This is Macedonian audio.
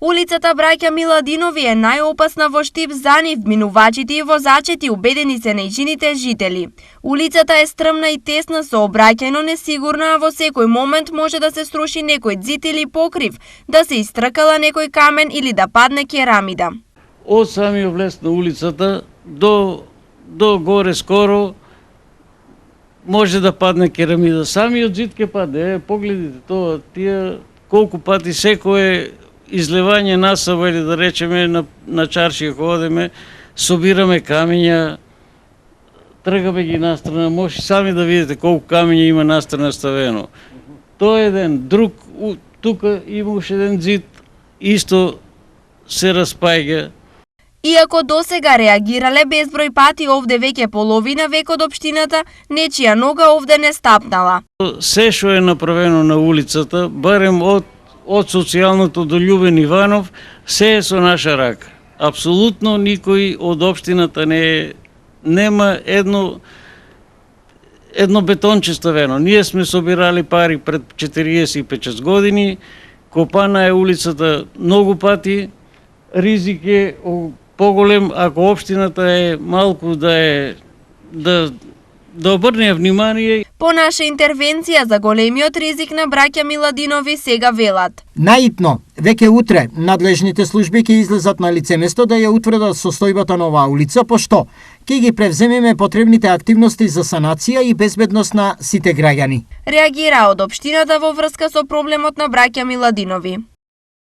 Улицата Браќа Миладинови е најопасна во Штип за нив, минувачите и возачите, убедени се нејзините жители. Улицата е стрмна и тесна, сообраќајно несигурна, а во секој момент може да се сруши некој ѕид или покрив, да се истркала некој камен или да падне керамида. Од самиот влез на улицата до горе скоро може да падне керамида. Самиот ѕид ќе падне. Погледите тоа, тие колку пати секое излевање насаба или да речеме на чаршија ходиме, собираме камења, тргаме ги настрана, може сами да видите колку камења има настрана ставено. Тоа е еден, друг, тука има уште еден ѕид, исто се распаѓа. Иако досега реагирале безброј пати, овде веќе половина век од општината, нечија нога овде не стапнала. Се што е направено на улицата, барем од социјалното до Љубен Иванов, се е со наша рака. Апсолутно никој од општината нема едно бетонче ставено. Ние сме собирали пари пред 45 години, копана е улицата многу пати, ризик е поголем, ако општината е малку да обрне внимание. По наша интервенција за големиот ризик на браќа Миладинови сега велат. Наитно, веќе утре, надлежните служби ќе излезат на лице место да ја утврдат состојбата на оваа улица, пошто ќе ги превземеме потребните активности за санација и безбедност на сите граѓани. Реагира од општината во врска со проблемот на браќа Миладинови.